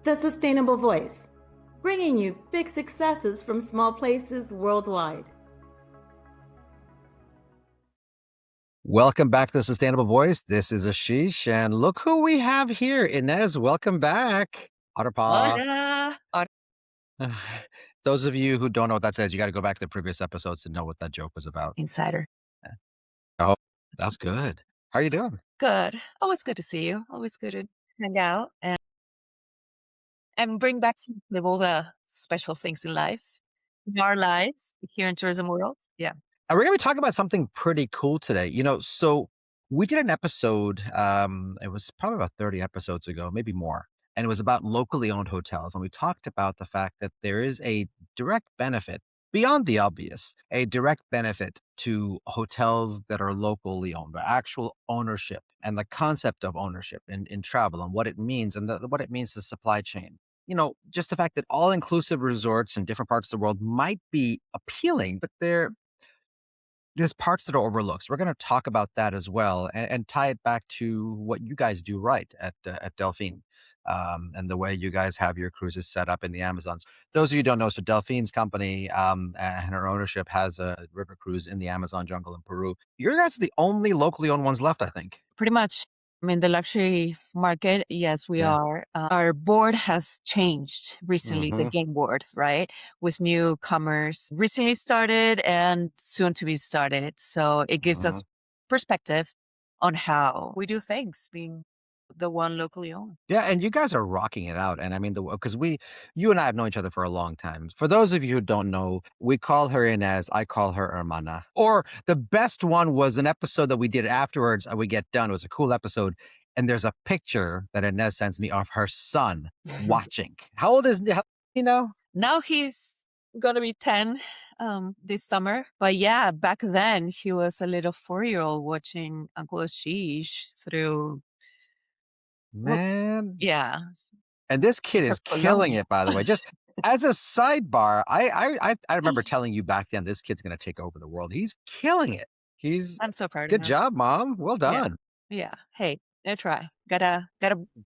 The Sustainable Voice, bringing you big successes from small places worldwide. Welcome back to the Sustainable Voice. This is Ashish, and look who we have here. Ines, welcome back. Otter paw. Hola. Those of you who don't know what that says, you got to go back to the previous episodes to know what that joke was about. Insider. Oh, that's good. How are you doing? Good. Always good to see you. Always good to hang out and bring back some of all the special things in life, in our lives here in tourism world. Yeah. And we're going to be talking about something pretty cool today. So we did an episode, it was probably about 30 episodes ago, maybe more. And it was about locally owned hotels. And we talked about the fact that there is a direct benefit beyond the obvious, a direct benefit to hotels that are locally owned, the actual ownership and the concept of ownership in travel and what it means and what it means to supply chain. Just the fact that all-inclusive resorts in different parts of the world might be appealing, but there's parts that are overlooked. So we're going to talk about that as well and tie it back to what you guys do right at Delphine, and the way you guys have your cruises set up in the Amazons. Those of you who don't know, so Delphine's company and her ownership has a river cruise in the Amazon jungle in Peru. You guys are the only locally owned ones left, I think. Pretty much. I mean, the luxury market, yes, we are. Our board has changed recently, the game board, right? With newcomers recently started and soon to be started. So it gives us perspective on how we do things, being the one locally owned. Yeah, and you guys are rocking it out. And I mean, because you and I have known each other for a long time. For those of you who don't know, we call her Ines, I call her Hermana. Or the best one was an episode that we did afterwards, and we get done. It was a cool episode. And there's a picture that Ines sends me of her son watching. How old is he now? Now he's going to be 10 this summer. But yeah, back then he was a little 4-year-old watching Uncle Ashish through... Man. Yeah. And this kid is killing it, by the way. Just as a sidebar, I remember telling you back then, this kid's going to take over the world. He's killing it. I'm so proud of him. Good job, Mom. Well done. Yeah. Hey, I try. Gotta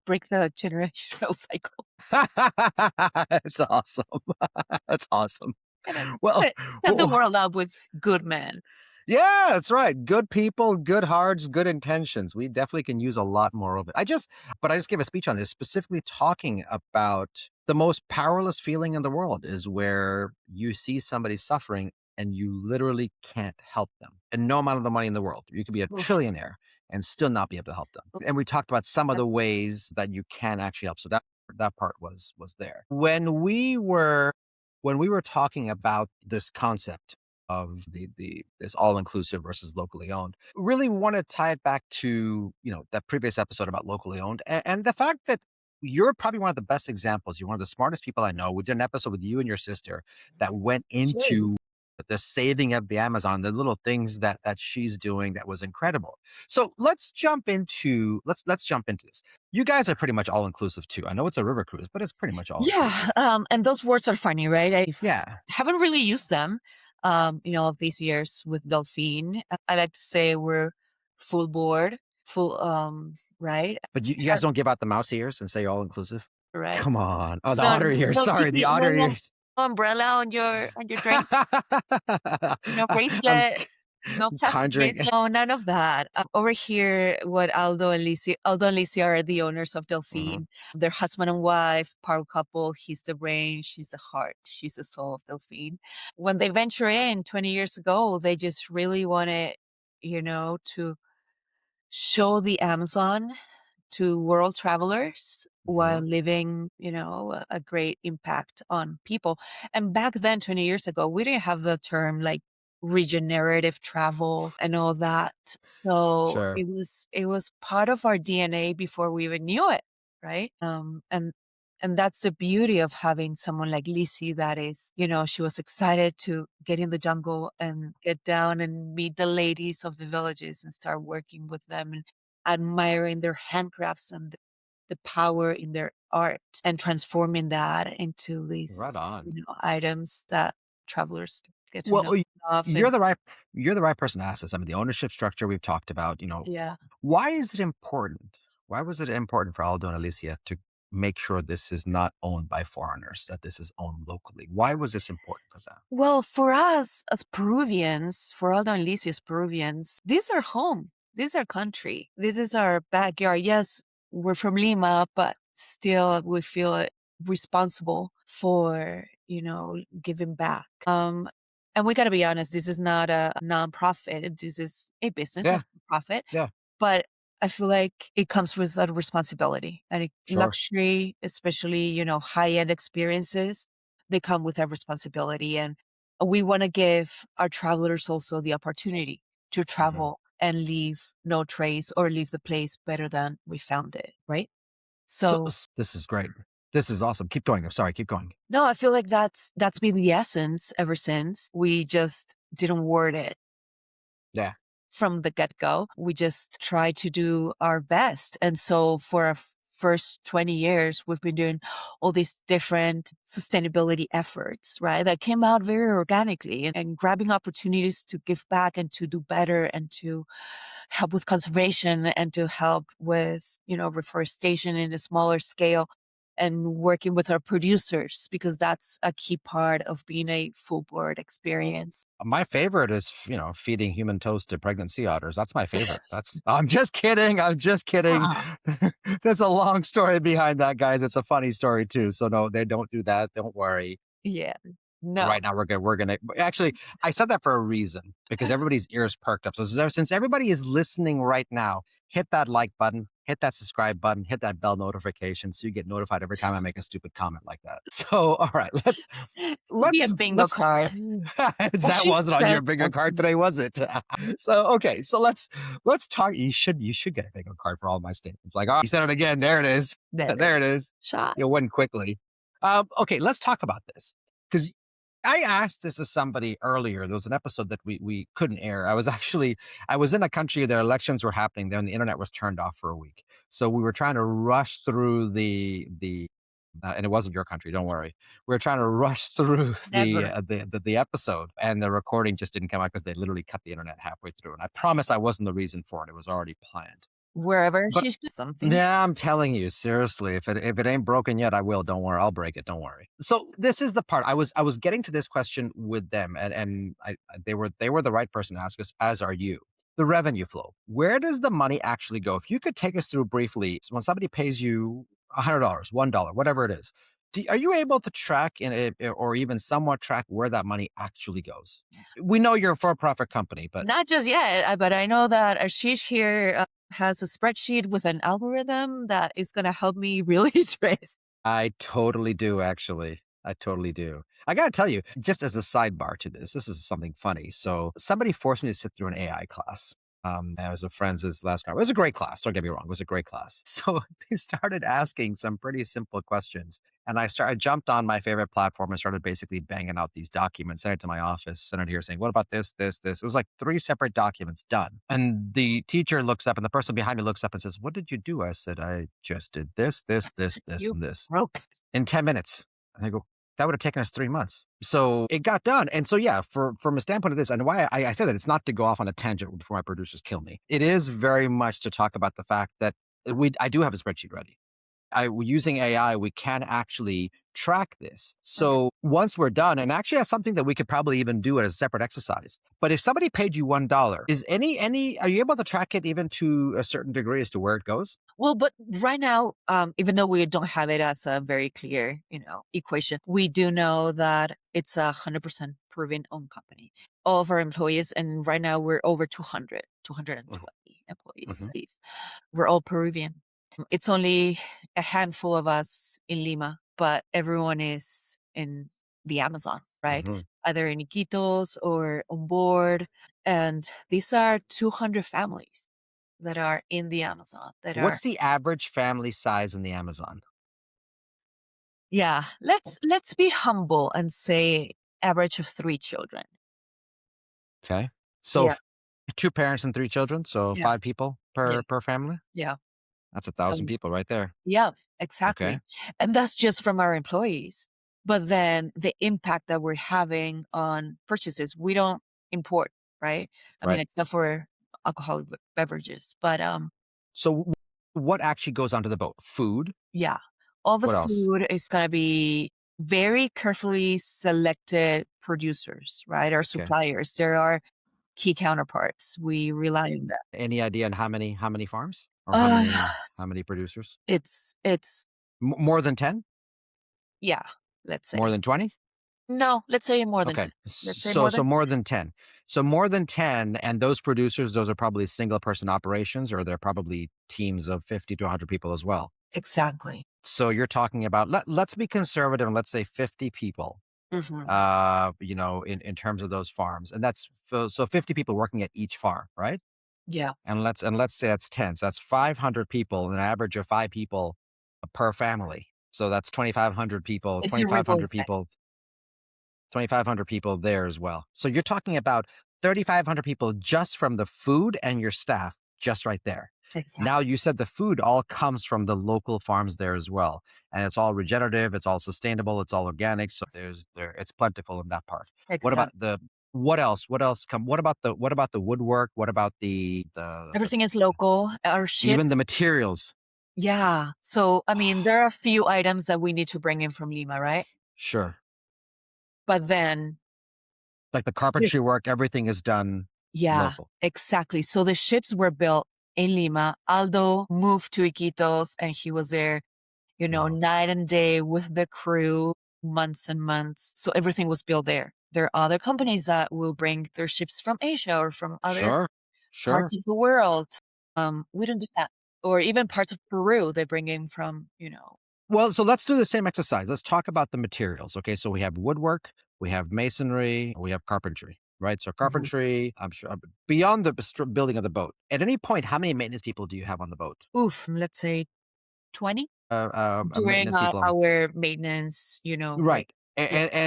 break the generational cycle. It's awesome. That's awesome. Well, set the world up with good men. Yeah, that's right. Good people, good hearts, good intentions. We definitely can use a lot more of it. I just gave a speech on this, specifically talking about the most powerless feeling in the world is where you see somebody suffering and you literally can't help them. And no amount of the money in the world. You could be a trillionaire and still not be able to help them. And we talked about some of the ways that you can actually help. So that part was there. When we were talking about this concept of this all-inclusive versus locally owned, really want to tie it back to that previous episode about locally owned and the fact that you're probably one of the best examples. You're one of the smartest people I know. We did an episode with you and your sister that went into the saving of the Amazon, the little things that she's doing that was incredible. So let's jump into this. You guys are pretty much all inclusive too. I know it's a river cruise, but it's pretty much all inclusive. And those words are funny, right? I haven't really used them of these years with Delphine. I like to say we're full board, right? But you guys don't give out the mouse ears and say all inclusive? Right. Come on. Oh, the otter ears. Sorry, the otter ears. Umbrella on your drink. No bracelet. No plastic bracelet. No, none of that. Over here, what Aldo and Lizzie are the owners of Delphine. They're husband and wife, power couple. He's the brain, she's the heart, she's the soul of Delphine. When they venture in 20 years ago, they just really wanted, to show the Amazon to world travelers while leaving, a great impact on people. And back then, 20 years ago, we didn't have the term like regenerative travel and all that. So it was part of our DNA before we even knew it, right? And that's the beauty of having someone like Lizzie that is, she was excited to get in the jungle and get down and meet the ladies of the villages and start working with them and admiring their handcrafts and the power in their art and transforming that into these items that travelers get to know. You're the right person to ask this. I mean, the ownership structure we've talked about, Yeah. Why is it important? Why was it important for Aldo and Alicia to make sure this is not owned by foreigners, that this is owned locally? Why was this important for them? Well, for us as Peruvians, for Aldo and Lizy as Peruvians, this is our home. This is our country. This is our backyard. Yes, we're from Lima, but still we feel responsible for, giving back. And we got to be honest, this is not a nonprofit. This is a business, Yeah. a profit. Yeah. But I feel like it comes with a responsibility and Sure. luxury, especially, high-end experiences. They come with a responsibility. And we want to give our travelers also the opportunity to travel and leave no trace or leave the place better than we found it, right? So this is great. This is awesome. Keep going. I'm sorry. Keep going. no, I feel like that's been the essence ever since. We just didn't word it. Yeah. From the get-go. We just try to do our best. And so for our first 20 years, we've been doing all these different sustainability efforts, right? That came out very organically and grabbing opportunities to give back and to do better and to help with conservation and to help with, reforestation in a smaller scale and working with our producers, because that's a key part of being a full board experience. My favorite is, feeding human toast to pregnant sea otters. That's my favorite. I'm just kidding. I'm just kidding. There's a long story behind that, guys. It's a funny story too. So no, they don't do that. Don't worry. Yeah. No. Right now we're gonna actually, I said that for a reason, because everybody's ears perked up. So since everybody is listening right now, hit that like button, hit that subscribe button, hit that bell notification so you get notified every time I make a stupid comment like that. So all right, let's be a bingo card. That wasn't on your bingo card today, was it? So okay, so let's talk. You should get a bingo card for all my statements. Like, oh, you said it again. There it is. There it is. Shot. You win quickly. Okay, let's talk about this, because I asked this to somebody earlier. There was an episode that we couldn't air. I was in a country, their elections were happening there, and the internet was turned off for a week. So we were trying to rush through and it wasn't your country, don't worry. We were trying to rush through the episode, and the recording just didn't come out because they literally cut the internet halfway through. And I promise I wasn't the reason for it. It was already planned. Wherever she's something. Yeah, I'm telling you, seriously, if it ain't broken yet, I will. Don't worry, I'll break it. Don't worry. So this is the part I was getting to this question with them, and they were the right person to ask us, as are you. The revenue flow. Where does the money actually go? If you could take us through briefly, when somebody pays you $100, $1, whatever it is, are you able to track or even somewhat track where that money actually goes? We know you're a for-profit company, but not just yet. But I know that Ashish here has a spreadsheet with an algorithm that is going to help me really trace. I totally do, actually. I totally do. I got to tell you, just as a sidebar to this is something funny. So somebody forced me to sit through an AI class. I was a friend's last class. It was a great class. Don't get me wrong. It was a great class. So they started asking some pretty simple questions. And I jumped on my favorite platform and started basically banging out these documents, sent it to my office, sent it here saying, what about this, this, this? It was like 3 separate documents done. And the teacher looks up and the person behind me looks up and says, what did you do? I said, I just did this, this, this, this, and this. In 10 minutes. And they go, that would have taken us 3 months. So it got done. And so, yeah, from a standpoint of this, and why I said that, it's not to go off on a tangent before my producers kill me. It is very much to talk about the fact that I do have a spreadsheet ready. Using AI, we can actually track this. So once we're done, and actually that's something that we could probably even do as a separate exercise. But if somebody paid you $1, is are you able to track it even to a certain degree as to where it goes? Well, but right now, even though we don't have it as a very clear, equation, we do know that it's 100% Peruvian owned company. All of our employees, and right now we're over 220 employees. We're all Peruvian. It's only a handful of us in Lima, but everyone is in the Amazon, right? Either in Iquitos or on board. And these are 200 families that are in the Amazon. What's the average family size in the Amazon? Yeah, let's be humble and say average of 3 children. Okay. So 2 parents and 3 children, so 5 people per family? Yeah. That's 1,000 people right there. Yeah, exactly. Okay. And that's just from our employees. But then the impact that we're having on purchases, we don't import, right? I mean, except for alcoholic beverages. But so what actually goes onto the boat? Food? Yeah. all the What else? food is going to be very carefully selected producers, right? Our Okay. suppliers. There are key counterparts. We rely on that. Any idea on how many farms or Uh, how many producers? it's More than 10? yeah, let's More say. than 20? No, let's say more than Okay. 10. Let's say more So than more than 10. So more than 10, and those producers, those are probably single person operations, or they're probably teams of 50 to 100 people as well. exactly. So you're talking about, let's be conservative and let's say 50 people, Mhm. in terms of those farms. And that's so 50 people working at each farm, right? Yeah. And let's say that's 10. So that's 500 people, an average of 5 people per family. So that's 2,500 people, It's a ripple effect. 2,500 people there as well. So you're talking about 3,500 people just from the food and your staff, just right there. Exactly. Now, you said the food all comes from the local farms there as well, and it's all regenerative, it's all sustainable, it's all organic. So it's plentiful in that part. What about Exactly. what else? What else come? What about the woodwork? What about the Everything is local. Our even the ships. materials? Yeah. So, I mean, there are a few items that we need to bring in from Lima, right? Sure. But then, Like the yes, carpentry work, everything is done yeah, local. exactly. So the ships were built in Lima. Aldo moved to Iquitos and he was there, Wow. night and day with the crew, months and months. So everything was built there. There are other companies that will bring their ships from Asia or from other Sure. parts Sure. of the world. We don't do that. Or even parts of Peru, they bring in from. Well, so let's do the same exercise. Let's talk about the materials. Okay, so we have woodwork, we have masonry, we have carpentry, right? So Mhm. carpentry, I'm sure beyond the building of the boat. At any point, how many maintenance people do you have on the boat? Oof, let's say 20 during Maintenance people on our maintenance, like, right. yeah.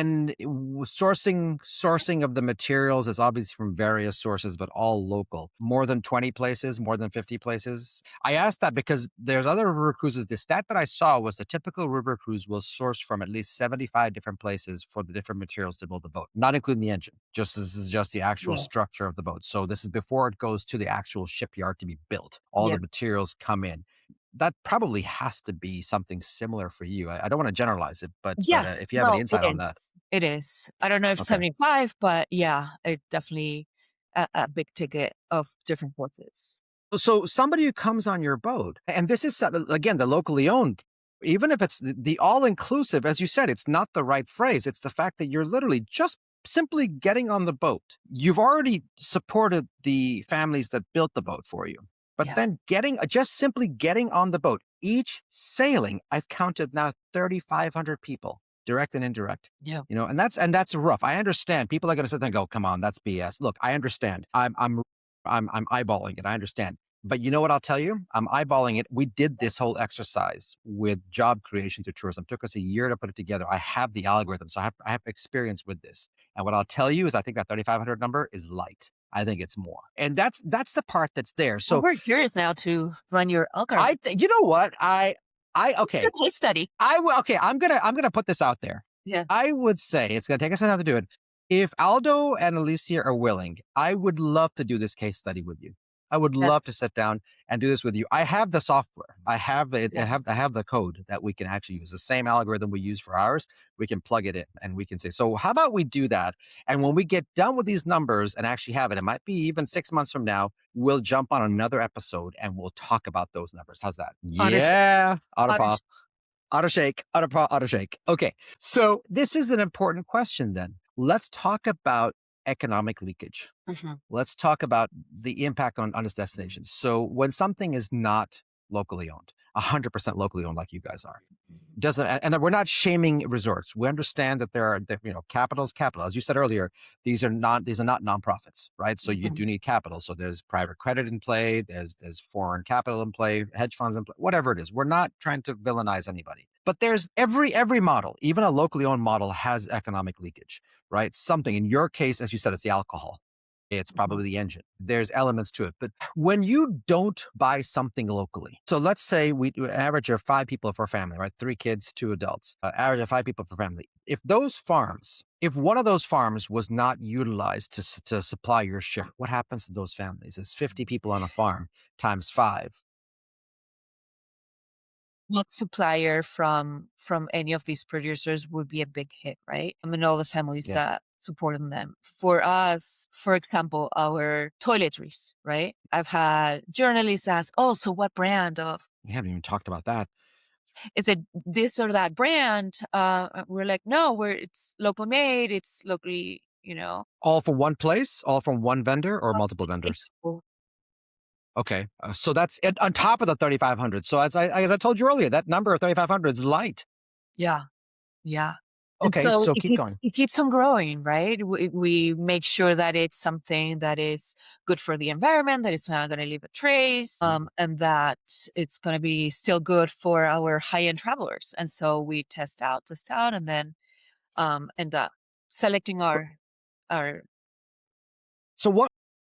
Sourcing of the materials is obviously from various sources, but all local. More than 20 places, more than 50 places. I asked that because there's other river cruises. The stat that I saw was the typical river cruise will source from at least 75 different places for the different materials to build the boat, not including the engine. This is just the actual Yeah. structure of the boat. So this is before it goes to the actual shipyard to be built. All Yeah. the materials come in. That probably has to be something similar for you. I don't want to generalize it, but Yes. if you have any No, it insight on is. that. It is. I don't know if Okay. 75, but yeah, it definitely a big ticket of different forces. So somebody who comes on your boat, and this is again the locally owned, even if it's the all inclusive, as you said, it's not the right phrase. It's the fact that you're literally just simply getting on the boat. You've already supported the families that built the boat for you, but Yeah. then just simply getting on the boat, each sailing, I've counted now 3,500 people, direct and indirect. Yeah. And that's rough. I understand. People are going to sit there and go, "Come on, that's BS." Look, I understand. I'm eyeballing it. I understand. But you know what I'll tell you? I'm eyeballing it. We did this whole exercise with job creation through tourism. It took us a year to put it together. I have the algorithm, so I have experience with this. And what I'll tell you is I think that 3,500 number is light. I think it's more. And that's the part that's there. Well, So we're curious now to run your algorithm. you know what? It's Okay. a case study. Okay, I'm gonna put this out there. Yeah. I would say it's gonna take us another to do it. If Aldo and Alicia are willing, I would love to do this case study with you. I would love That's to sit down and do this with you. I have the software. I have it. yes. I have the code that we can actually use. The same algorithm we use for ours. We can plug it in and we can say, so how about we do that? And when we get done with these numbers and actually have it, it might be even 6 months from now, we'll jump on another episode and we'll talk about those numbers. How's that? Auto ship. Yeah. Auto ship. Auto shake, auto shake. Okay. So this is an important question then. Let's talk about economic leakage. Mhm. Let's talk about the impact on its destination. So when something is not locally owned, 100% locally owned like you guys are, doesn't, and we're not shaming resorts. We understand that there are, capital is capital. As you said earlier, these are not nonprofits, right? So you Mhm. do need capital. So there's private credit in play, there's foreign capital in play, hedge funds in play, whatever it is. We're not trying to villainize anybody. But there's every model, even a locally owned model has economic leakage, right? Something in your case, as you said, it's the alcohol. It's Mhm. probably the engine. There's elements to it. But when you don't buy something locally, so let's say we do an average of 5 people per family, right? 3 kids, 2 adults, average of 5 people per family. If one of those farms was not utilized to supply your ship, what happens to those families? It's 50 people on a farm times 5. what supplier from any of these producers would be a big hit, right? I mean, all the families Yes. that supported them. For us, for example, our toiletries, right? I've had journalists ask, "Oh, so what brand of We haven't even talked about that. is it this or that brand?" We're like, "No, it's local made. It's locally, All from one place, all from one vendor, or multiple vendors? Okay, so that's on top of the 3,500. So as I told you earlier, that number of 3,500 is light. Yeah, yeah. And Okay, so so it keep keeps going. it keeps on growing, right? We make sure that it's something that is good for the environment, that it's not going to leave a trace, and that it's going to be still good for our high-end travelers. And so we test out, and then end up selecting our So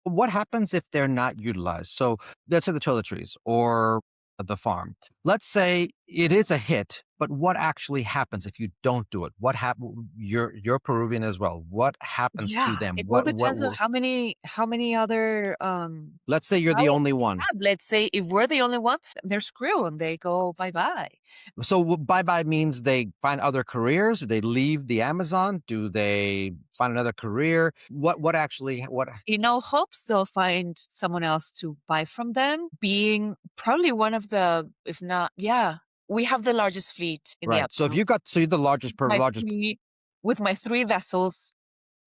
what happens if they're not utilized? So let's say the toiletries or the farm. Let's say it is a hit, but what actually happens if you don't do it? What happen? You're Peruvian as well. What happens to Yeah, them? it all What depends on will? how many other Let's say you're the clients only we one. have. Let's say if we're the only ones, they're screwed and they go bye-bye. So bye bye means they find other careers. Do they leave the Amazon? Do they find another career? What actually what? In all hopes they'll find someone else to buy from them, being probably one of the, if not, yeah, we have the largest fleet in the Right. So if Upper. you got so you're the largest My largest. three, with my 3 vessels,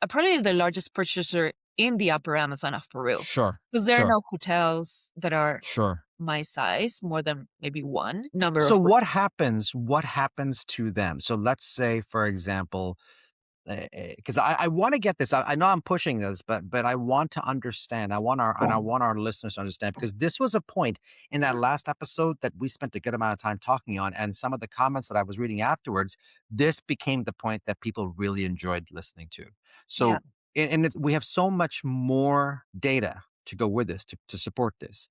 probably the largest purchaser in the Upper Amazon of Peru. Sure. Because there are Sure. no hotels that are Sure. my size, more than maybe one number So of. what happens to them? So let's say, for example, because I want to get this. I know I'm pushing this, but I want to understand. I want our listeners to understand because this was a point in that last episode that we spent a good amount of time talking on, and some of the comments that I was reading afterwards. This became the point that people really enjoyed listening to. Yeah. So, we have so much more data to go with this to support this.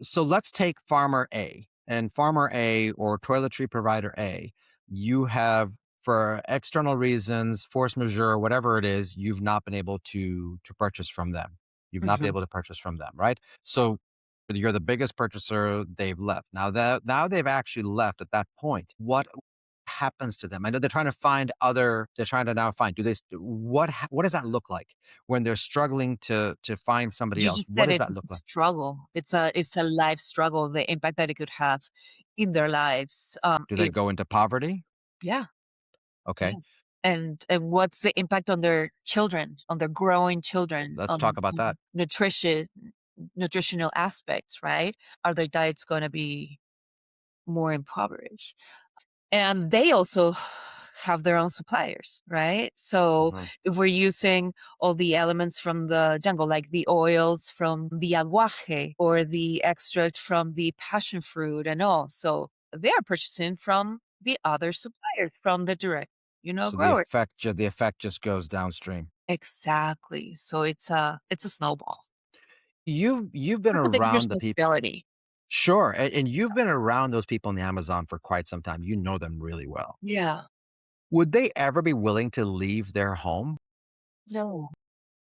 So let's take farmer A and farmer A or toiletry provider A. You have, for external reasons, force majeure, whatever it is, you've not been able to purchase from them. You've not been Mhm. able to purchase from them, right? So you're the biggest purchaser. They've left. Now they've actually left at that point. What happens to them? I know they're trying to find other. They're trying to now find. Do they? What does that look like when they're struggling to find somebody You else? just What said does it's that a look like? struggle. It's a life struggle, the impact that it could have in their lives. Do they If go into poverty? Yeah, Okay, yeah. And what's the impact on their children, on their growing children, let's talk on, about that. nutritional aspects, right? Are their diets going to be more impoverished? And they also have their own suppliers, right? So Mhm. if we're using all the elements from the jungle, like the oils from the aguaje or the extract from the passion fruit and all, so they are purchasing from the other suppliers, from the direct, So grower. the effect just goes downstream. Exactly. So it's a snowball. You've been That's a big around the people. responsibility. Sure, and you've been around those people in the Amazon for quite some time. You know them really well. Yeah. Would they ever be willing to leave their home? No.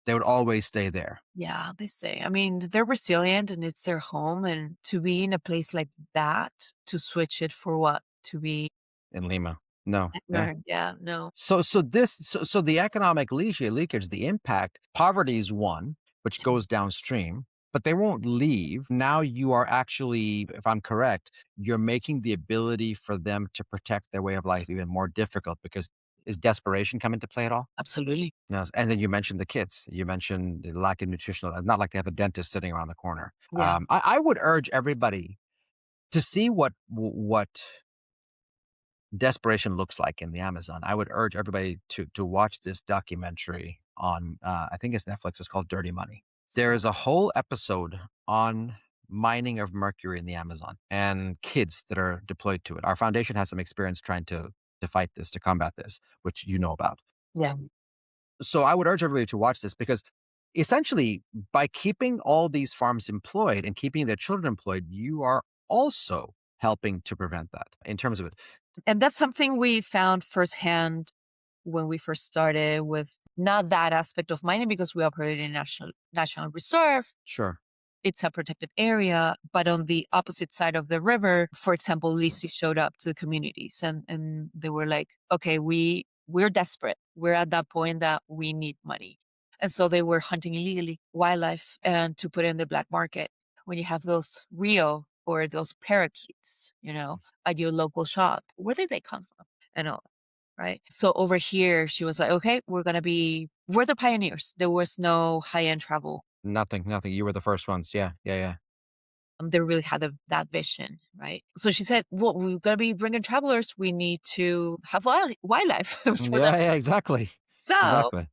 They would always stay there Yeah, they say. I mean, they're resilient and it's their home. And to be in a place like that, to switch it for what? To be, in Lima. No, yeah. yeah, no. So the economic leakage, the impact, poverty is one, which Yeah, goes downstream, but they won't leave. Now you are actually, if I'm correct, you're making the ability for them to protect their way of life even more difficult because is desperation come into play at all? absolutely. Yes. And then you mentioned the kids. You mentioned the lack of nutritional, not like they have a dentist sitting around the corner. Yeah, I would urge everybody to see what desperation looks like in the Amazon. I would urge everybody to watch this documentary on I think it's Netflix. It's called Dirty Money. There is a whole episode on mining of mercury in the Amazon and kids that are deployed to it. Our foundation has some experience trying to fight this, to combat this, which you know about. yeah. So I would urge everybody to watch this because essentially by keeping all these farms employed and keeping their children employed, you are also helping to prevent that in terms of it. And that's something we found firsthand when we first started with not that aspect of mining because we operate in national reserve. Sure. it's a protected area, but on the opposite side of the river, for example, Lisi showed up to the communities and they were like, okay, we're desperate. We're at that point that we need money. And so they were hunting illegally wildlife and to put in the black market. When you have those Rio or those parakeets, at your local shop, where did they come from? And all, right? So over here, she was like, okay, we're the pioneers. There was no high-end travel. Nothing. You were the first ones. Yeah. They really had that vision, right? So she said, well, we're going to be bringing travelers. We need to have wildlife for them. Yeah, exactly. So Exactly.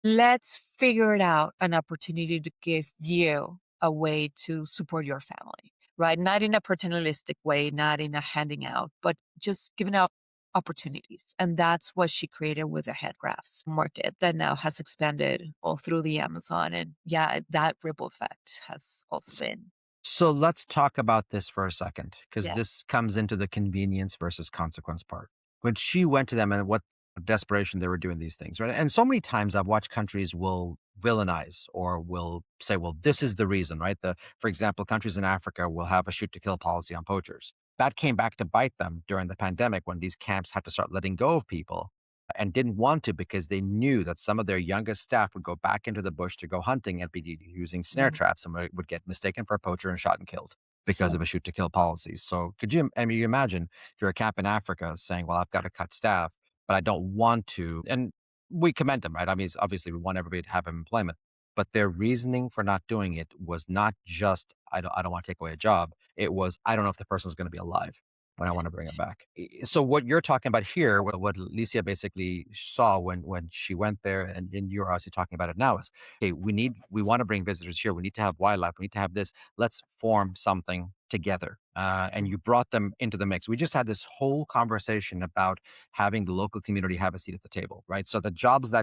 let's figure it out, an opportunity to give you a way to support your family, right? Not in a paternalistic way, not in a handing out, but just giving out opportunities. And that's what she created with the head crafts market that now has expanded all through the Amazon. And yeah, that ripple effect has also been. So let's talk about this for a second, because Yeah. this comes into the convenience versus consequence part. When she went to them and what desperation they were doing these things, right? And so many times I've watched countries will villainize or will say, well, this is the reason, right? For example, countries in Africa will have a shoot to kill policy on poachers. That came back to bite them during the pandemic when these camps had to start letting go of people and didn't want to because they knew that some of their youngest staff would go back into the bush to go hunting and be using snare traps and would get mistaken for a poacher and shot and killed because of a shoot to kill policies. So you imagine if you're a camp in Africa saying, well, I've got to cut staff, but I don't want to. And we commend them, right? I mean, obviously we want everybody to have employment, but their reasoning for not doing it was not just, I don't want to take away a job. It was, I don't know if the person's going to be alive when I want to bring it back. So what you're talking about here, what Alicia basically saw when she went there, and you're obviously talking about it now, is, okay, we want to bring visitors here. We need to have wildlife. We need to have this. Let's form something together. And you brought them into the mix. We just had this whole conversation about having the local community have a seat at the table, right? So that jobs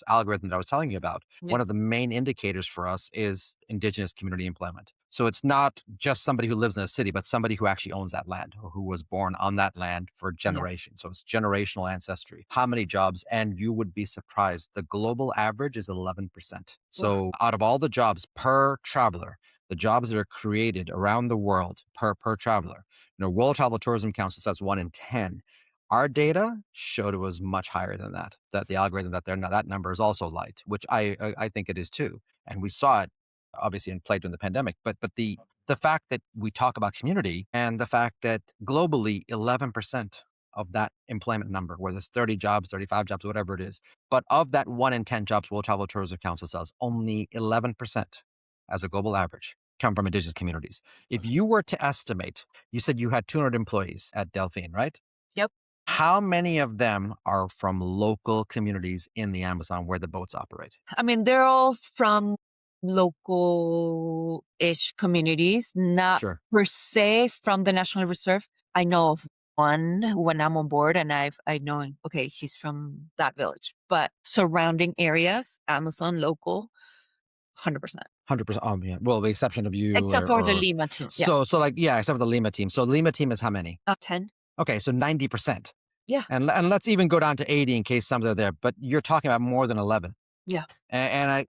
algorithm that I was telling you about, one of the main indicators for us is indigenous community employment. So it's not just somebody who lives in a city, but somebody who actually owns that land or who was born on that land for generations. So it's generational ancestry. How many jobs? And you would be surprised. The global average is 11%. So out of all the jobs per traveler, the jobs that are created around the world per traveler, World Travel Tourism Council says 1 in 10. Our data showed it was much higher than that. That the algorithm that number is also light, which I think it is too. And we saw it obviously in play during the pandemic. But the fact that we talk about community and the fact that globally 11% of that employment number, whether it's 30 jobs, 35 jobs, whatever it is, but of that 1 in 10 jobs World Travel Tourism Council says, only 11% as a global average come from indigenous communities. If you were to estimate, you said you had 200 employees at Delphine, right? Yep. How many of them are from local communities in the Amazon where the boats operate? I mean, they're all from local-ish communities, not per se from the National Reserve. I know of one when I'm on board and I know, okay, he's from that village, but surrounding areas, Amazon, local, 100%. 100%. Yeah. Well, the exception of you. Except for the Lima team. So except for the Lima team. So Lima team is how many? 10. Okay, so 90%. Yeah. And let's even go down to 80 in case some are there, but you're talking about more than 11. Yeah. And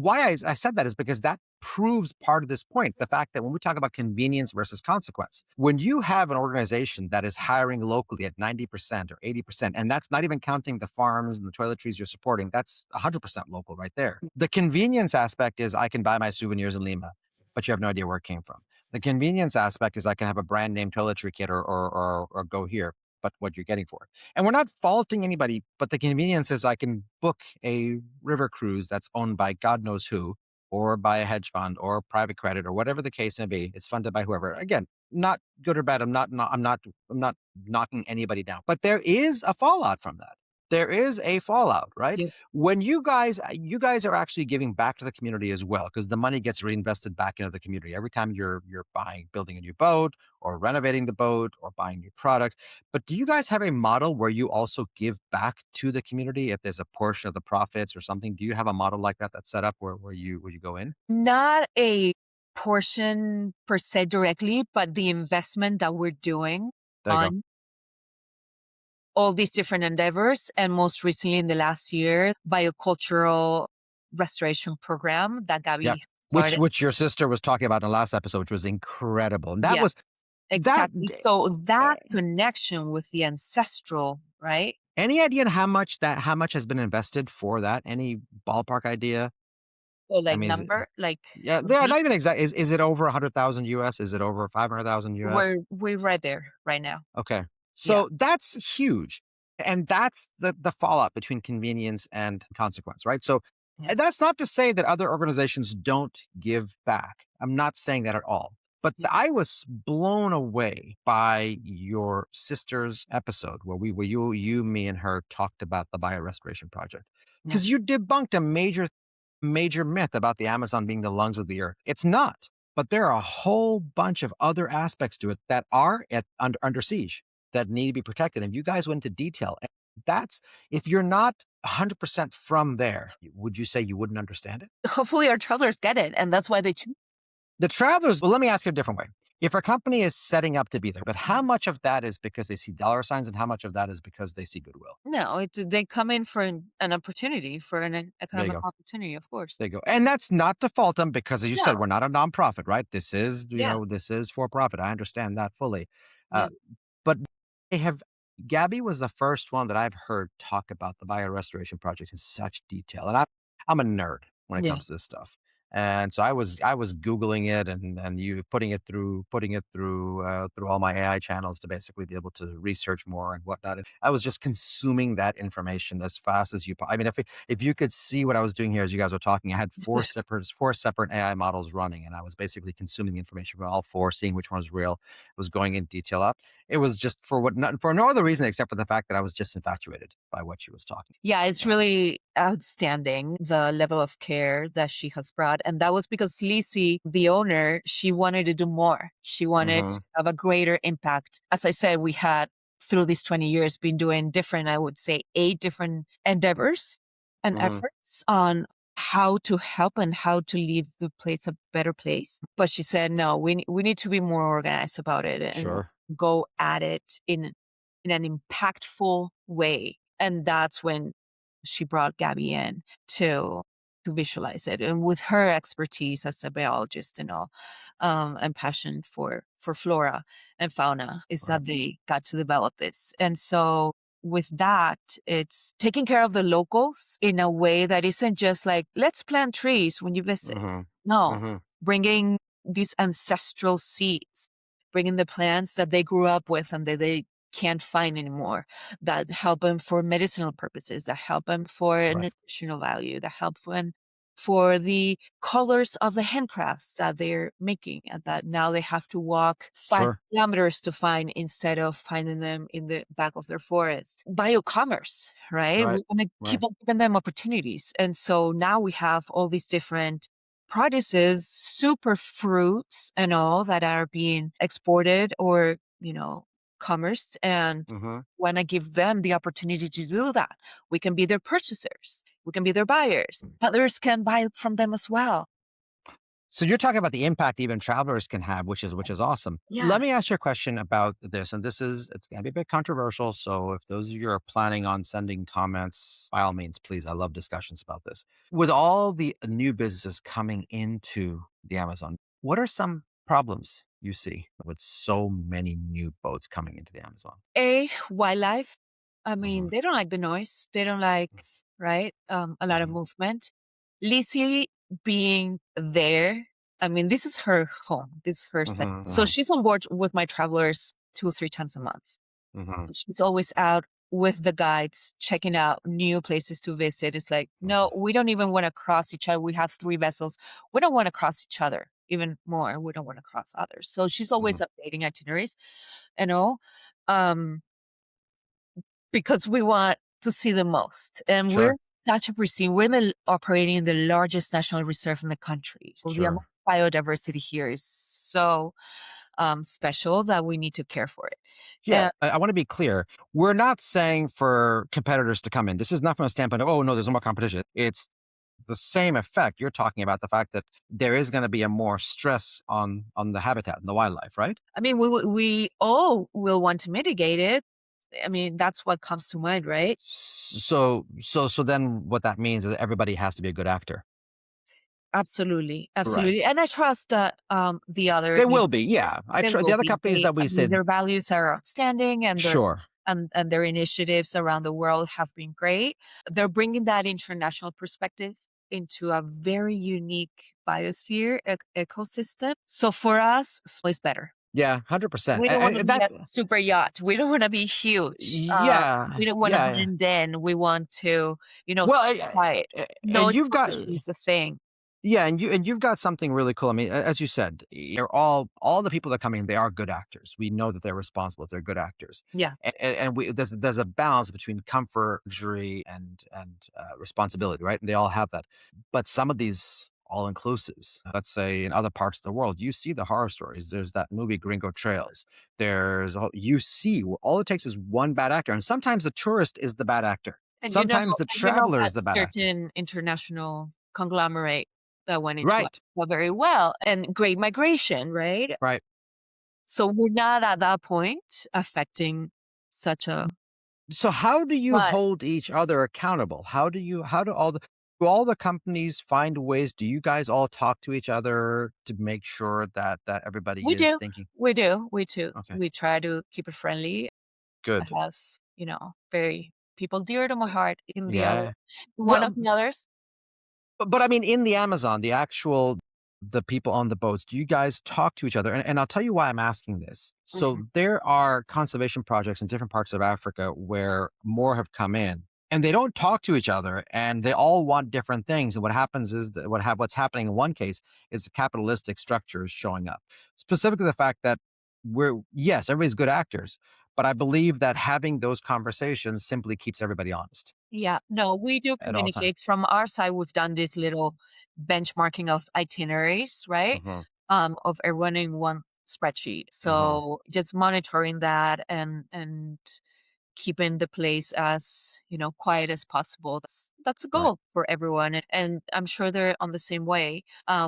why I said that is because that proves part of this point. The fact that when we talk about convenience versus consequence, when you have an organization that is hiring locally at 90% or 80%, and that's not even counting the farms and the toiletries you're supporting, that's 100% local right there. The convenience aspect is I can buy my souvenirs in Lima, but you have no idea where it came from. The convenience aspect is I can have a brand name toiletry kit or go here, but what you're getting for it. And we're not faulting anybody, but the convenience is I can book a river cruise that's owned by God knows who, or by a hedge fund or private credit or whatever the case may be. It's funded by whoever. Again, not good or bad. I'm not knocking anybody down, but there is a fallout from that. There is a fallout, right? Yep. When you guys are actually giving back to the community as well, because the money gets reinvested back into the community every time you're building a new boat or renovating the boat or buying new product. But do you guys have a model where you also give back to the community if there's a portion of the profits or something? Do you have a model like that that's set up where you go in? Not a portion per se directly, but the investment that we're doing on all these different endeavors, and most recently in the last year, biocultural restoration program that Gabby Which your sister was talking about in the last episode, which was incredible. And that Yes, was that. exactly. So that connection with the ancestral, right? Any idea how much has been invested for that? Any ballpark idea? So like I mean, number, like yeah, not even exact. Is it over 100,000 US? Is it over 500,000 US? we're right there right now. Okay. Yeah. So that's huge. And that's the fallout between convenience and consequence, right? So Yeah. that's not to say that other organizations don't give back. I'm not saying that at all. But I was blown away by your sister's episode where you, me, and her talked about the biorestoration project. Because you debunked a major myth about the Amazon being the lungs of the earth. It's not. But there are a whole bunch of other aspects to it that are under siege that need to be protected. And you guys went into detail. And that's, if you're not 100% from there, would you say you wouldn't understand it? Hopefully our travelers get it. And that's why they choose. The travelers, well, let me ask you a different way. If a company is setting up to be there, but how much of that is because they see dollar signs and how much of that is because they see goodwill? No, they come in for an opportunity, for an economic opportunity, of course. There you go. And that's not to fault them because, as you said, we're not a nonprofit, right? This is, this is for profit. I understand that fully. But Gabby was the first one that I've heard talk about the biorestoration project in such detail. And I'm a nerd when it comes to this stuff. And so I was Googling it and you putting it through all my AI channels to basically be able to research more and whatnot. And I was just consuming that information as fast as I mean, if you could see what I was doing here as you guys were talking, I had four separate AI models running, and I was basically consuming the information from all four, seeing which one was real, was going in detail up. It was just for no other reason except for the fact that I was just infatuated by what she was talking. Yeah, it's really outstanding, the level of care that she has brought. And that was because Lizzie, the owner, she wanted to do more. She wanted to have a greater impact. As I said, we had, through these 20 years, been doing different, I would say 8 different endeavors and efforts on how to help and how to leave the place a better place. But she said, no, we need to be more organized about it and go at it in an impactful way. And that's when she brought Gabby in to visualize it. And with her expertise as a biologist and all, and passion for flora and fauna, is that they got to develop this. And so with that, it's taking care of the locals in a way that isn't just like, let's plant trees when you visit. No, bringing these ancestral seeds, bringing the plants that they grew up with and that they can't find anymore, that help them for medicinal purposes, that help them for nutritional value, that help them for the colors of the handcrafts that they're making, and that now they have to walk 5 kilometers to find instead of finding them in the back of their forest. Biocommerce, right? We want to keep on giving them opportunities. And so now we have all these different produces, super fruits and all that are being exported or, commerce, and want to give them the opportunity to do that. We can be their purchasers. We can be their buyers. Others can buy from them as well. So you're talking about the impact even travelers can have, which is awesome. Let me ask you a question about this. And it's going to be a bit controversial. So if those of you are planning on sending comments, by all means, please, I love discussions about this. With all the new businesses coming into the Amazon, what are some problems you see with so many new boats coming into the Amazon? Wildlife. I mean, they don't like the noise. They don't like, a lot of movement. Lizzie being there, I mean, this is her home. This is her set. So she's on board with my travelers 2 or 3 times a month. She's always out with the guides, checking out new places to visit. It's like, no, we don't even want to cross each other. We have 3 vessels. We don't want to cross each other. Even more, we don't want to cross others. So she's always updating itineraries and all, because we want to see the most. And we're such a pristine. We're operating in the largest national reserve in the country. So the amount of biodiversity here is so special that we need to care for it. Yeah, I want to be clear. We're not saying for competitors to come in. This is not from a standpoint of, oh, no, there's no more competition. It's the same effect. You're talking about the fact that there is going to be a more stress on the habitat and the wildlife, right? I mean, we all will want to mitigate it. I mean, that's what comes to mind, right? So then what that means is that everybody has to be a good actor. Absolutely. Right. And I trust that the other They will be, investors, yeah. they The will other be. companies that I we mean, said, their values are outstanding, and sure. their initiatives around the world have been great. They're bringing that international perspective into a very unique biosphere ecosystem. So for us, small is better. Yeah, 100%. We don't want to And be a that's, super yacht. We don't want to be huge. yeah, We don't want to yeah. blend in. We want to, Well, stay quiet. No and you've got, exposure is a thing. yeah, and you've got something really cool. I mean, as you said, they're all the people that come in. They are good actors. We know that they're responsible. They're good actors, Yeah. and there's a balance between comfort, luxury, and responsibility, right? And they all have that. But some of these all inclusives, let's say in other parts of the world, you see the horror stories. There's that movie Gringo Trails. You see all it takes is one bad actor, and sometimes the tourist is the bad actor. And Sometimes the traveler that is the bad actor. certain international conglomerate that went into Right, Africa very well, and great migration, right? right. So we're not at that point affecting such a, So how do you but hold each other accountable? How do all the companies find ways? Do you guys all talk to each other to make sure that everybody we is do, thinking? we too. Okay, We try to keep it friendly. I good. have, very people dear to my heart in the other, Yeah. one Well, of the others. but I mean, in the Amazon, the people on the boats, do you guys talk to each other? And I'll tell you why I'm asking this. So Mhm. there are conservation projects in different parts of Africa where more have come in and they don't talk to each other and they all want different things. And what happens is that what's happening in one case is the capitalistic structure is showing up. Specifically the fact that yes, everybody's good actors, but I believe that having those conversations simply keeps everybody honest Yeah, no, we do at all times. communicate. From our side, we've done this little benchmarking of itineraries, right? Hmm. Of everyone in one spreadsheet. Hmm. So just monitoring that and keeping the place as, quiet as possible. That's a Right. goal for everyone. And I'm sure they're on the same way.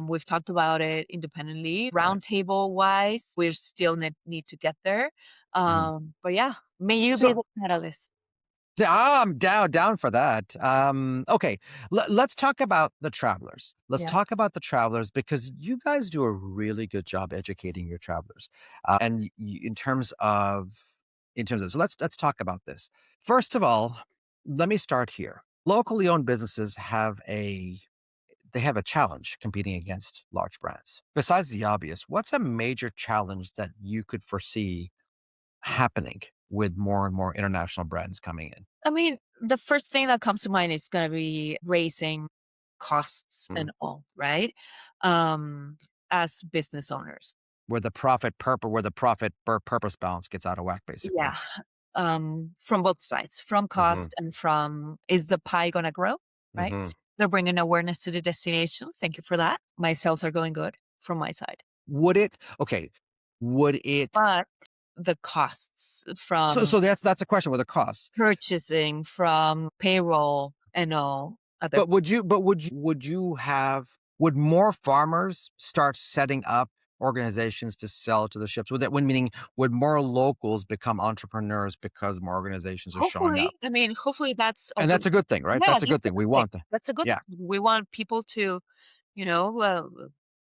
We've talked about it independently. Right. Roundtable wise, we still need to get there. Mhm. But yeah, may you be So the catalyst. I'm down for that. Okay, let's talk about the travelers. Let's Yeah. talk about the travelers because you guys do a really good job educating your travelers. And in terms of, so let's talk about this. First of all, let me start here. Locally owned businesses have a challenge competing against large brands. Besides the obvious, what's a major challenge that you could foresee happening with more and more international brands coming in? I mean, the first thing that comes to mind is going to be raising costs Mm. and all, right? Um, as business owners. Where the purpose balance gets out of whack, basically. Yeah. From both sides, from Hmm. cost and from, is the pie going to grow, right? Hmm. They're bringing awareness to the destination. Thank you for that. My sales are going good from my side. Would it? Okay. Would it? But the costs So from so that's a question with the costs. purchasing, from payroll and all other. Would more farmers start setting up organizations to sell to the ships? Would more locals become entrepreneurs because more organizations are showing up? Hopefully, I mean, hopefully that's And also, that's a good thing, right? yeah, That's a good that's a thing. We good thing. want that. That's a good Yeah, thing. We want people to, you know, uh,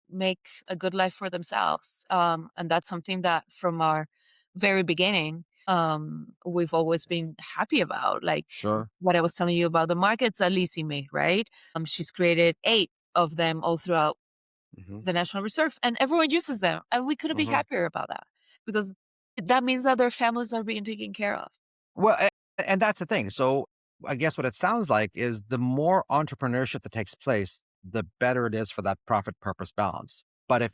make a good life for themselves. And that's something that from our very beginning, we've always been happy about. Like sure. what I was telling you about the markets that Lizzie made, right? She's created 8 of them all throughout Hmm. the National Reserve, and everyone uses them. And we couldn't be Hmm. happier about that because that means that their families are being taken care of. Well, and that's the thing. So I guess what it sounds like is the more entrepreneurship that takes place, the better it is for that profit purpose balance. But if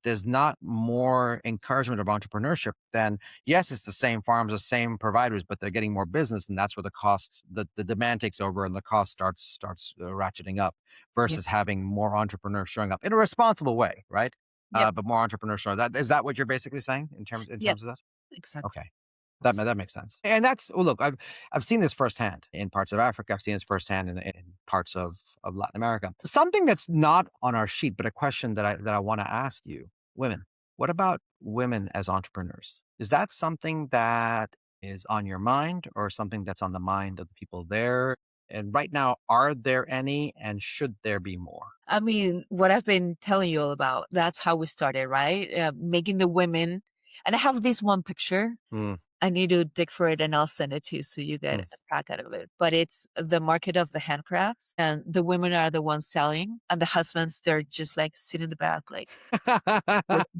there's not more encouragement of entrepreneurship, then yes, it's the same farms, the same providers, but they're getting more business, and that's where the demand takes over, and the cost starts ratcheting up. Yeah. Versus having more entrepreneurs showing up in a responsible way, right? Yep. But more entrepreneurs showing. That what you're basically saying in terms in Yep. terms of that? Exactly. Okay. That makes sense. And that's well, look, I've seen this firsthand in parts of Africa. I've seen this firsthand in parts of Latin America. Something that's not on our sheet, but a question that I want to ask you, women. What about women as entrepreneurs? Is that something that is on your mind or something that's on the mind of the people there? And right now, are there any, and should there be more? I mean, what I've been telling you all about, that's how we started, right? Making the women, and I have this one picture. Mm, I need to dig for it and I'll send it to you so you get mm. a crack out of it. But it's the market of the handcrafts, and the women are the ones selling, and the husbands, they're just like sitting in the back, like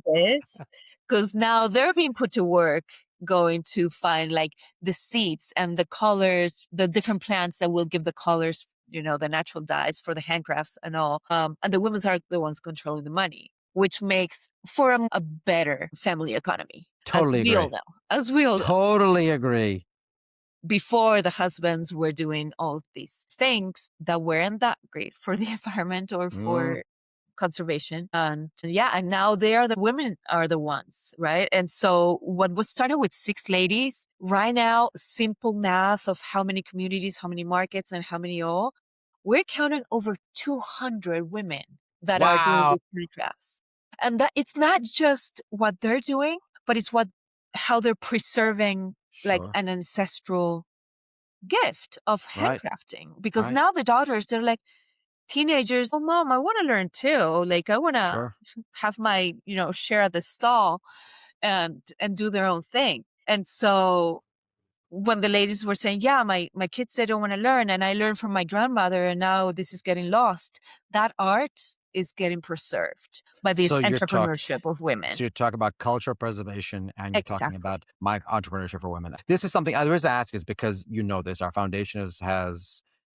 this. Because now they're being put to work going to find like the seeds and the colors, the different plants that will give the colors, the natural dyes for the handcrafts and all. And the women are the ones controlling the money, which makes for a better family economy, as Totally we all agree. know. As we all know. Totally agree. Before, the husbands were doing all these things that weren't that great for the environment or Mm. for conservation. And yeah, and now the women are the ones, right? And so what was started with 6 ladies, right now, simple math of how many communities, how many markets, and how many all, we're counting over 200 women that are doing Wow. these handcrafts. And that it's not just what they're doing, but it's how they're preserving like Sure. an ancestral gift of Right. handcrafting. Because Right. now the daughters, they're like teenagers, oh mom, I want to learn too. Like I want to Sure. have my, share at the stall and do their own thing. And so when the ladies were saying, yeah, my kids, they don't want to learn, and I learned from my grandmother, and now this is getting lost, that art is getting preserved by this So entrepreneurship of women. you're talking about cultural preservation, and you're talking Exactly. about my entrepreneurship for women. This is something I always ask is because you know this. Our foundation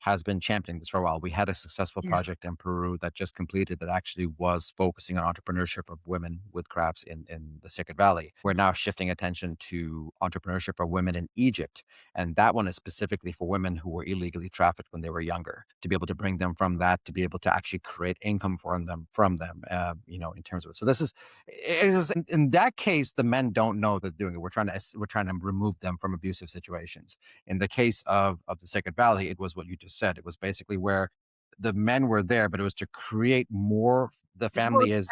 has been championing this for a while. We had a successful Yeah. project in Peru that just completed that actually was focusing on entrepreneurship of women with crafts in the Sacred Valley. We're now shifting attention to entrepreneurship for women in Egypt. And that one is specifically for women who were illegally trafficked when they were younger, to be able to bring them from that, to be able to actually create income from them, in terms of it. So this is in that case, the men don't know they're doing it. We're trying to remove them from abusive situations. In the case of the Sacred Valley, it was what you just said. It was basically where the men were there, but it was to create more. The More family is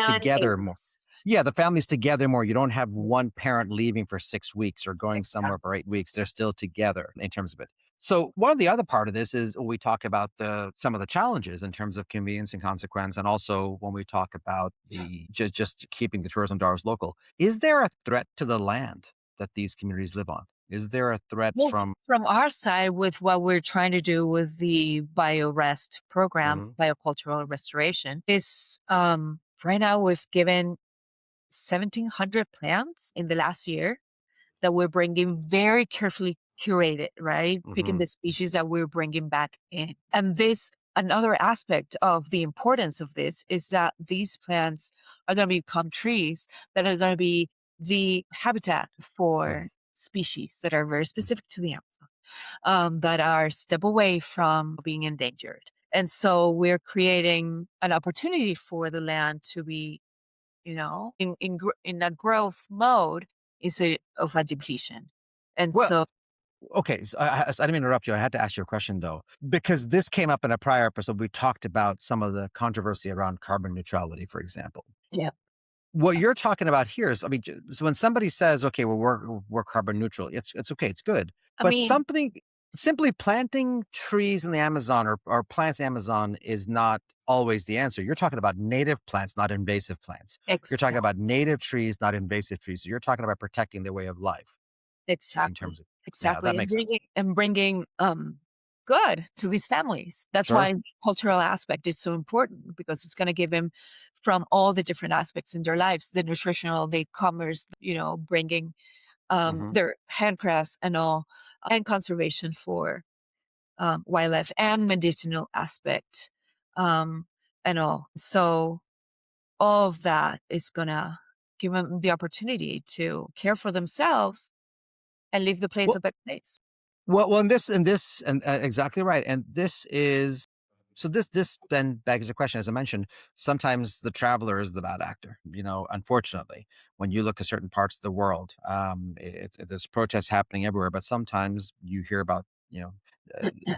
together more. facilitators. Yeah, the family's together more. You don't have one parent leaving for 6 weeks or going somewhere for Exactly. 8 weeks. They're still together in terms of it. So one of the other part of this is we talk about some of the challenges in terms of convenience and consequence, and also when we talk about the just keeping the tourism dollars local. Is there a threat to the land that these communities live on? Is there a threat Well, from? from our side, with what we're trying to do with the BioRest program, Mhm. biocultural restoration, is right now we've given 1,700 plants in the last year that we're bringing very carefully curated, right? Picking Mhm. the species that we're bringing back in. And another aspect of the importance of this is that these plants are going to become trees that are going to be the habitat Mhm. for species that are very specific to the Amazon, that are step away from being endangered. And so we're creating an opportunity for the land to be, in a growth mode of a depletion. And Well, so, okay, so I didn't mean to interrupt you. I had to ask you a question though, because this came up in a prior episode. We talked about some of the controversy around carbon neutrality, for example. yeah, What you're talking about here is, I mean, so when somebody says, "Okay, well, we're carbon neutral," it's okay, it's good, I but mean, something simply planting trees in the Amazon or plants in the Amazon is not always the answer. You're talking about native plants, not invasive plants. You're talking exactly. about native trees, not invasive trees. So you're talking about protecting their way of life in Exactly. terms of, yeah, that Exactly. And makes sense. bringing good to these families. That's Sure. why the cultural aspect is so important, because it's going to give them from all the different aspects in their lives, the nutritional, the commerce, bringing Hmm. their handcrafts and all, and conservation for wildlife and medicinal aspect, um, and all. So all of that is going to give them the opportunity to care for themselves and leave the place Well, a better place. well, and exactly right. And this is so. This then begs the question, as I mentioned. Sometimes the traveler is the bad actor. Unfortunately, when you look at certain parts of the world, there's protests happening everywhere. But sometimes you hear about you know,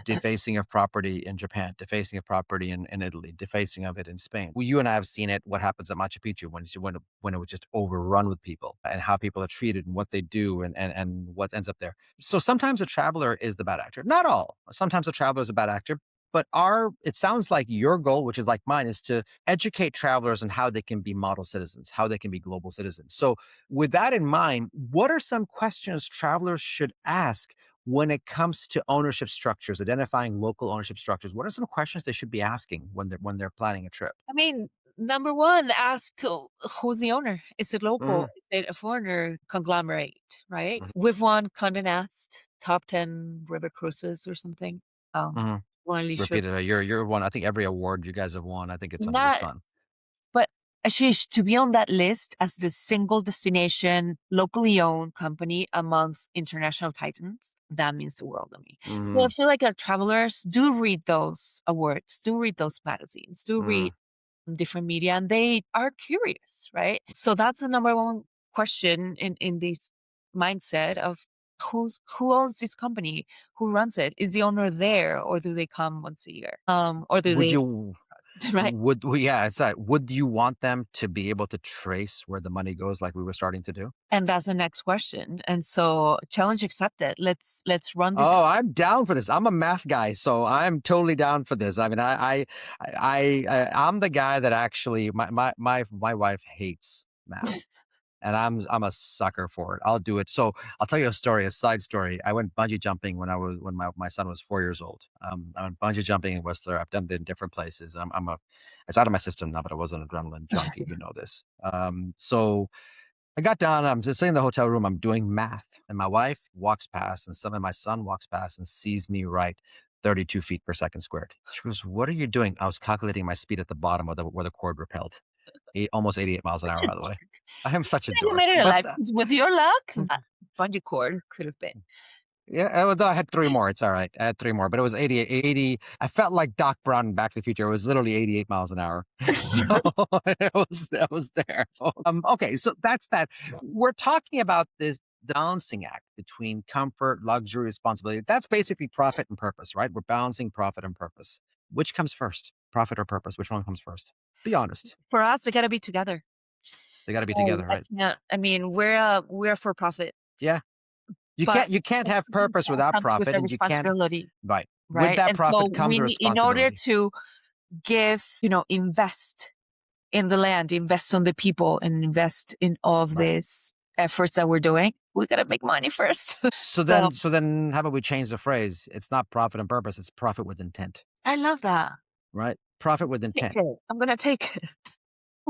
defacing of property in Japan, defacing of property in Italy, defacing of it in Spain. Well, you and I have seen it. What happens at Machu Picchu when it was just overrun with people, and how people are treated and what they do, and what ends up there. So sometimes a traveler is the bad actor. Not all. Sometimes a traveler is a bad actor. But it sounds like your goal, which is like mine, is to educate travelers on how they can be model citizens, how they can be global citizens. So with that in mind, what are some questions travelers should ask when it comes to ownership structures, identifying local ownership structures? What are some questions they should be asking when they're planning a trip? I mean, number one, ask who's the owner. Is it local? Is it a foreigner conglomerate? Right? We've won Condé Nast top 10 river cruises or something. Repeat it. You're one. I think every award you guys have won, I think it's under the sun. But Ashish, to be on that list as the single destination, locally owned company amongst international titans, that means the world to me. So I feel like our travelers do read those awards, do read those magazines, do read different media, and they are curious, right? So that's the number one question in this mindset of who owns this company, who runs it, is the owner there, or do they come once a year, or do they? Right. Would you want them to be able to trace where the money goes, like we were starting to do? And that's the next question. And so, challenge accepted. Let's run this. Oh, I'm down for this. I'm a math guy, so I'm totally down for this. I mean, I'm the guy that actually my wife hates math. And I'm a sucker for it. I'll do it. So I'll tell you a side story. I went bungee jumping when my son was 4 years old. I went bungee jumping in Whistler. I've done it in different places. It's out of my system now, but I was an adrenaline junkie. You know this. So I got down. I'm just sitting in the hotel room. I'm doing math, and my wife walks past, and suddenly my son walks past and sees me write 32 feet per second squared. She goes, "What are you doing?" I was calculating my speed at the bottom of where the cord repelled. Almost 88 miles an hour, by the way. I am such a dork. You made it alive. With your luck, that bungee cord could have been. Yeah, I had 3 more. It's all right. I had 3 more, but it was 80. I felt like Doc Brown in Back to the Future. It was literally 88 miles an hour. So it was there. Okay, so that's that. We're talking about this balancing act between comfort, luxury, responsibility. That's basically profit and purpose, right? We're balancing profit and purpose. Which comes first? Profit or purpose? Which one comes first? Be honest. For us, they got to be together. They got to be together, right? Yeah. I mean, we're for profit. Yeah. You can't have purpose without profit, with and you can't. Right. With that and profit comes a responsibility. In order to invest in the land, invest on the people, and invest in all of these efforts that we're doing, we got to make money first. So then, how about we change the phrase? It's not profit and purpose; it's profit with intent. I love that. Right. Profit with intent. I'm gonna take it.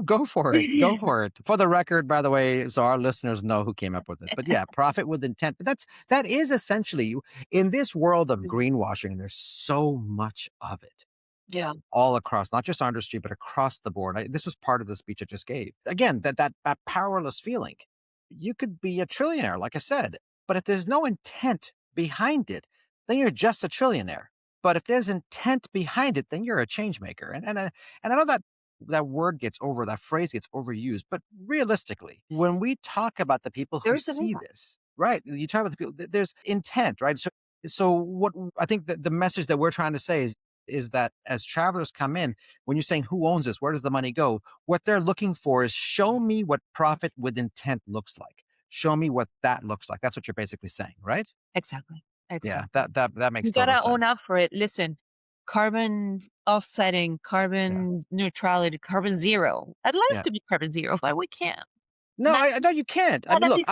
Go for it. Go for it. For the record, by the way, so our listeners know who came up with it. But yeah, profit with intent. But that is essentially, in this world of greenwashing, and there's so much of it. Yeah. All across, not just our industry, but across the board. This was part of the speech I just gave. Again, that powerless feeling. You could be a trillionaire, like I said, but if there's no intent behind it, then you're just a trillionaire. But if there's intent behind it, then you're a change maker. And I know that that phrase gets overused, but realistically, when we talk about the people who see this, right? You talk about the people, there's intent, right? So what I think that the message that we're trying to say is that as travelers come in, when you're saying who owns this, where does the money go? What they're looking for is show me what profit with intent looks like. Show me what that looks like. That's what you're basically saying, right? Exactly. Yeah, that makes you total sense. You gotta own up for it. Listen, carbon offsetting, carbon neutrality, carbon zero. I'd like to be carbon zero, but we can't. No, I know you can't. I mean, look,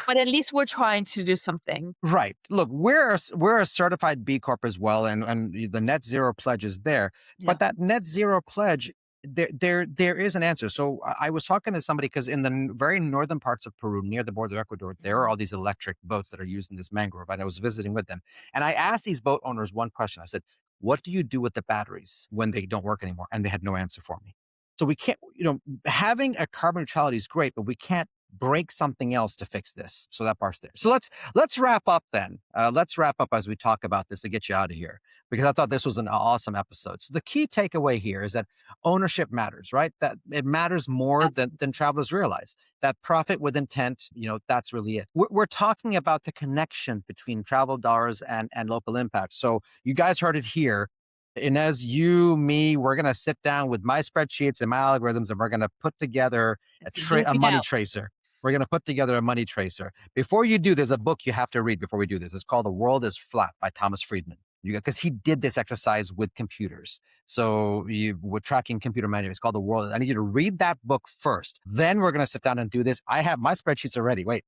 but at least we're trying to do something. Right. Look, we're a certified B Corp as well, and the net zero pledge is there. Yeah. But that net zero pledge, there is an answer. So I was talking to somebody because in the very northern parts of Peru, near the border of Ecuador, there are all these electric boats that are used in this mangrove. And I was visiting with them, and I asked these boat owners one question. I said, "What do you do with the batteries when they don't work anymore?" And they had no answer for me. So we can't, having a carbon neutrality is great, but we can't break something else to fix this. So that part's there. So let's wrap up then. Let's wrap up as we talk about this to get you out of here, because I thought this was an awesome episode. So the key takeaway here is that ownership matters, right? That it matters more than travelers realize. That profit with intent, that's really it. We're talking about the connection between travel dollars and local impact. So you guys heard it here. Ines, you, me, we're going to sit down with my spreadsheets and my algorithms, and we're going to put together a money tracer. We're going to put together a money tracer. Before you do, there's a book you have to read before we do this. It's called The World is Flat by Thomas Friedman. Because he did this exercise with computers. So we're tracking computer manual. It's called The World. I need you to read that book first. Then we're going to sit down and do this. I have my spreadsheets already. Wait,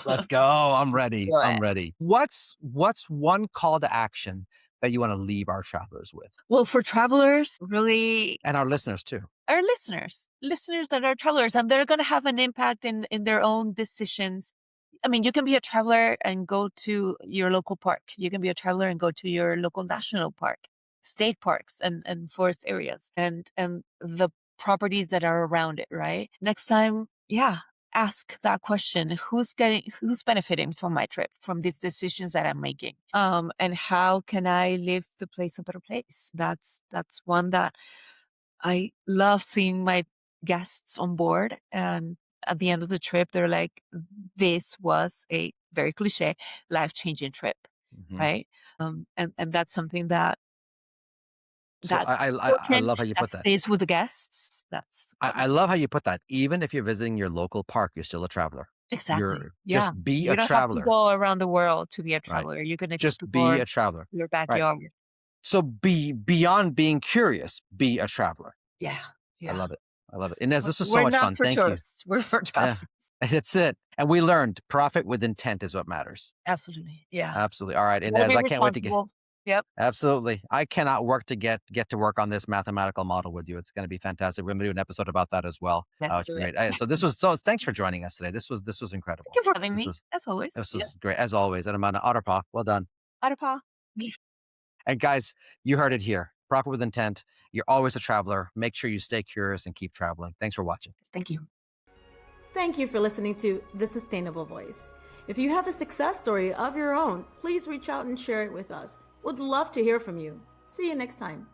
let's go. I'm ready. I'm ready. What's one call to action that you want to leave our travelers with? Well, for travelers, really. And our listeners too. Our listeners that are travelers, and they're going to have an impact in their own decisions. I mean, you can be a traveler and go to your local park. You can be a traveler and go to your local national park, state parks and forest areas and the properties that are around it, right? Next time, ask that question. Who's benefiting from my trip, from these decisions that I'm making? And how can I leave the place a better place? That's one that I love seeing my guests on board, and at the end of the trip, they're like, this was a very cliche, life-changing trip, right? And that's something that I love how you put that. Stays with the guests. I love how you put that. Even if you're visiting your local park, you're still a traveler. Exactly. Just be a traveler. You don't have to go around the world to be a traveler. Right. You can just be a traveler. Your backyard. Right. So beyond being curious, be a traveler. Yeah. I love it. Ines, this was so much fun. Thank tourists. We're for travelers. Yeah. That's it. And we learned profit with intent is what matters. Absolutely. Yeah. Absolutely. All right, Ines, I can't wait to get. Yep. Absolutely. I cannot wait to get to work on this mathematical model with you. It's going to be fantastic. We're going to do an episode about that as well. That's great. So thanks for joining us today. This was incredible. Thank you for having me, as always. This was great, as always. And I'm on Otterpaw. Well done. Otterpaw. And guys, you heard it here. Profit with intent. You're always a traveler. Make sure you stay curious and keep traveling. Thanks for watching. Thank you. Thank you for listening to The Sustainable Voice. If you have a success story of your own, please reach out and share it with us. Would love to hear from you. See you next time.